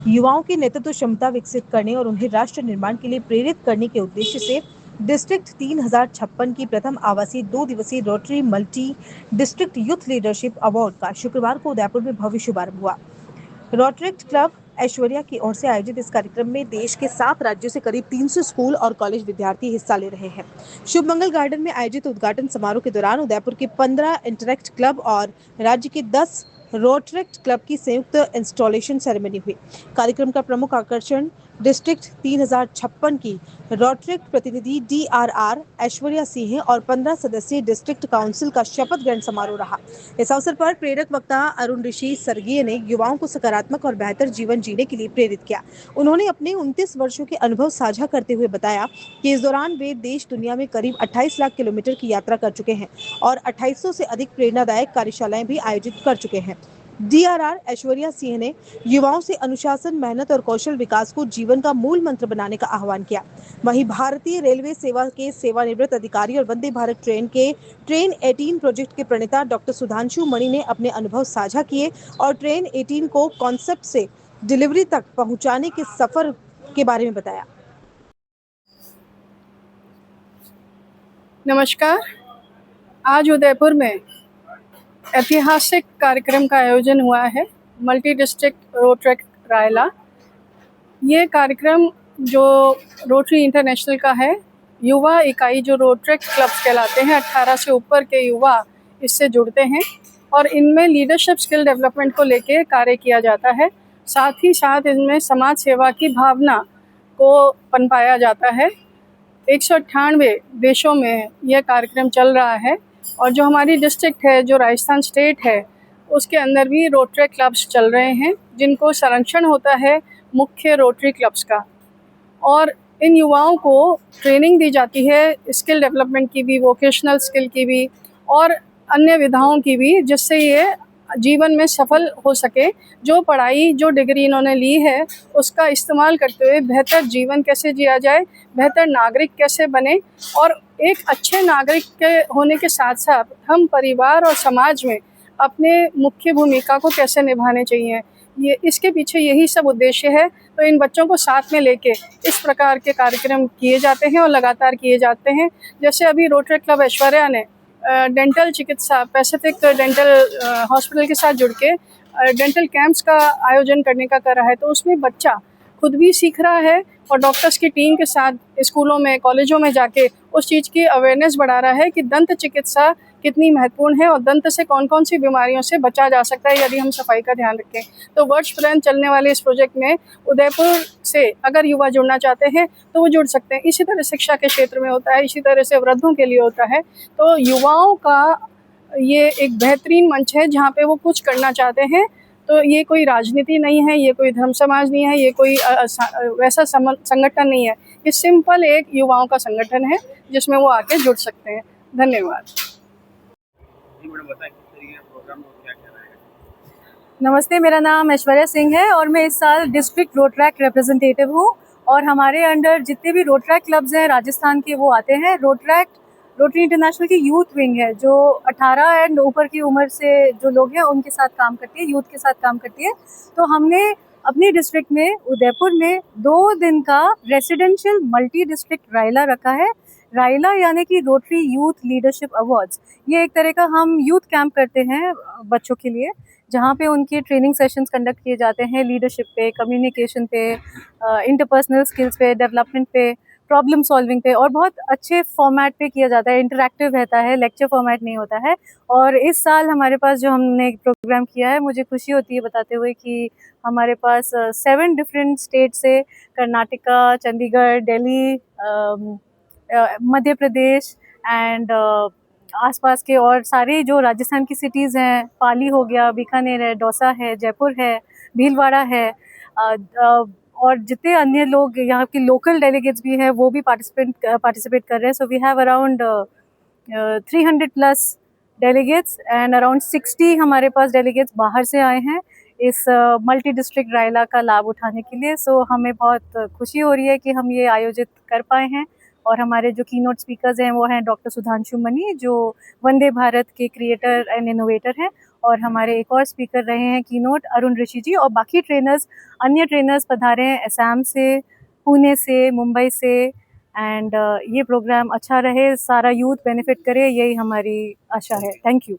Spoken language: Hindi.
युवाओं की नेतृत्व क्षमता विकसित करने और उन्हें राष्ट्र निर्माण के लिए प्रेरित करने के उद्देश्य से डिस्ट्रिक्ट 3056 की प्रथम आवासीय 2 दिवसीय rotary multi district youth leadership award का शुक्रवार को उदयपुर में भव्य शुभारंभ हुआ। रोटरेक्ट क्लब ऐश्वर्या की ओर से आयोजित इस कार्यक्रम में देश के 7 राज्यों से करीब 300 स्कूल और कॉलेज विद्यार्थी हिस्सा ले रहे हैं। शुभ मंगल गार्डन में आयोजित उद्घाटन समारोह के दौरान उदयपुर के 15 इंटरेक्ट क्लब और राज्य के 10 रोटरेक्ट क्लब की संयुक्त इंस्टॉलेशन सेरेमनी हुई। कार्यक्रम का प्रमुख आकर्षण डिस्ट्रिक्ट 3056 की रोटरेक्ट प्रतिनिधि DRR ऐश्वर्या सिंह और 15 सदस्यीय डिस्ट्रिक्ट काउंसिल का शपथ ग्रहण समारोह रहा। इस अवसर पर प्रेरक वक्ता अरुण ऋषि सर्गीय ने युवाओं को सकारात्मक और बेहतर जीवन जीने के लिए प्रेरित किया। उन्होंने अपने 29 वर्षों के अनुभव साझा करते हुए बताया कि इस दौरान वे देश दुनिया में करीब 28 लाख किलोमीटर की यात्रा कर चुके हैं और 2800 से अधिक प्रेरणादायक कार्यशालाएं भी आयोजित कर चुके हैं। DRR ऐश्वर्या सिंह ने युवाओं से अनुशासन, मेहनत और कौशल विकास को जीवन का मूल मंत्र बनाने का आह्वान किया। वहीं भारतीय रेलवे सेवा के सेवानिवृत्त अधिकारी और वंदे भारत ट्रेन के ट्रेन 18 प्रोजेक्ट के प्रणेता डॉक्टर सुधांशु मणि ने अपने अनुभव साझा किए और ट्रेन 18 को कॉन्सेप्ट से डिलीवरी तक पहुंचाने के सफर के बारे में बताया। नमस्कार। आज उदयपुर में ऐतिहासिक कार्यक्रम का आयोजन हुआ है, मल्टी डिस्ट्रिक्ट रोटरेक्ट रायला। ये कार्यक्रम जो रोटरी इंटरनेशनल का है, युवा इकाई जो रोटरेक्ट क्लब्स कहलाते हैं, 18 से ऊपर के युवा इससे जुड़ते हैं और इनमें लीडरशिप स्किल डेवलपमेंट को लेके कार्य किया जाता है। साथ ही साथ इनमें समाज सेवा की भावना को पनपाया जाता है। 198 देशों में यह कार्यक्रम चल रहा है और जो हमारी डिस्ट्रिक्ट है, जो राजस्थान स्टेट है, उसके अंदर भी रोटरी क्लब्स चल रहे हैं जिनको संरक्षण होता है मुख्य रोटरी क्लब्स का। और इन युवाओं को ट्रेनिंग दी जाती है स्किल डेवलपमेंट की भी, वोकेशनल स्किल की भी और अन्य विधाओं की भी, जिससे ये जीवन में सफल हो सके। जो पढ़ाई, जो डिग्री इन्होंने ली है, उसका इस्तेमाल करते हुए बेहतर जीवन कैसे जिया जाए, बेहतर नागरिक कैसे बने और एक अच्छे नागरिक के होने के साथ साथ हम परिवार और समाज में अपने मुख्य भूमिका को कैसे निभाने चाहिए, ये इसके पीछे यही सब उद्देश्य है। तो इन बच्चों को साथ में लेके इस प्रकार के कार्यक्रम किए जाते हैं और लगातार किए जाते हैं। जैसे अभी रोटरी क्लब ऐश्वर्या ने डेंटल चिकित्सा पैसिफिक डेंटल हॉस्पिटल के साथ जुड़ के डेंटल कैंप्स का आयोजन करने का कर रहा है, तो उसमें बच्चा खुद भी सीख रहा है और डॉक्टर्स की टीम के साथ स्कूलों में, कॉलेजों में जाके उस चीज़ की अवेयरनेस बढ़ा रहा है कि दंत चिकित्सा कितनी महत्वपूर्ण है और दंत से कौन कौन सी बीमारियों से बचा जा सकता है यदि हम सफाई का ध्यान रखें। तो वर्ष पर्यंत चलने वाले इस प्रोजेक्ट में उदयपुर से अगर युवा जुड़ना चाहते हैं तो वो जुड़ सकते हैं। इसी तरह शिक्षा के क्षेत्र में होता है, इसी तरह से वृद्धों के लिए होता है। तो युवाओं का ये एक बेहतरीन मंच है जहाँ पे वो कुछ करना चाहते हैं। तो ये कोई राजनीति नहीं है, ये कोई धर्म समाज नहीं है, ये कोई वैसा संगठन नहीं है। ये सिंपल एक युवाओं का संगठन है जिसमें वो आके जुड़ सकते हैं। धन्यवाद। नमस्ते, मेरा नाम ऐश्वर्या सिंह है और मैं इस साल डिस्ट्रिक्ट रोटरैक्ट रिप्रेजेंटेटिव हूँ और हमारे अंडर जितने भी रोटरैक्ट क्लब्स हैं राजस्थान के वो आते हैं। रोटरी इंटरनेशनल की यूथ विंग है जो 18 एंड ऊपर की उम्र से जो लोग हैं उनके साथ काम करती है, यूथ के साथ काम करती है। तो हमने अपनी डिस्ट्रिक्ट में उदयपुर में 2 दिन का रेसिडेंशियल मल्टी डिस्ट्रिक्ट रायला रखा है। रायला यानी कि रोटरी यूथ लीडरशिप अवार्ड्स, ये एक तरह का हम यूथ कैंप करते हैं बच्चों के लिए, जहाँ पे उनके ट्रेनिंग सेशंस कंडक्ट किए जाते हैं लीडरशिप पे, कम्युनिकेशन पे, इंटरपर्सनल स्किल्स पे, डेवलपमेंट पे, प्रॉब्लम सॉल्विंग पे और बहुत अच्छे फॉर्मेट पे किया जाता है। इंटरैक्टिव रहता है, लेक्चर फॉर्मेट नहीं होता है। और इस साल हमारे पास जो हमने एक प्रोग्राम किया है, मुझे खुशी होती है बताते हुए कि हमारे पास 7 डिफरेंट स्टेट से, कर्नाटका, चंडीगढ़, दिल्ली, मध्य प्रदेश एंड आसपास के और सारे जो राजस्थान की सिटीज़ हैं, पाली हो गया, बीकानेर है, दौसा है, जयपुर है, भीलवाड़ा है, और जितने अन्य लोग यहाँ के लोकल डेलीगेट्स भी हैं वो भी पार्टिसिपेट कर रहे हैं। So we have around 300+ delegates and around 60 हमारे पास डेलीगेट्स बाहर से आए हैं इस मल्टी डिस्ट्रिक्ट रायला का लाभ उठाने के लिए। सो हमें बहुत खुशी हो रही है कि हम ये आयोजित कर पाए हैं। और हमारे जो कीनोट स्पीकर्स हैं वो हैं डॉक्टर सुधांशु मणि, जो वंदे भारत के क्रिएटर एंड इनोवेटर हैं, और हमारे एक और स्पीकर रहे हैं कीनोट अरुण ऋषि जी, और बाकी ट्रेनर्स, अन्य ट्रेनर्स पधारे हैं असम से, पुणे से, मुंबई से। एंड ये प्रोग्राम अच्छा रहे, सारा यूथ बेनिफिट करे, यही हमारी आशा है। Thank you.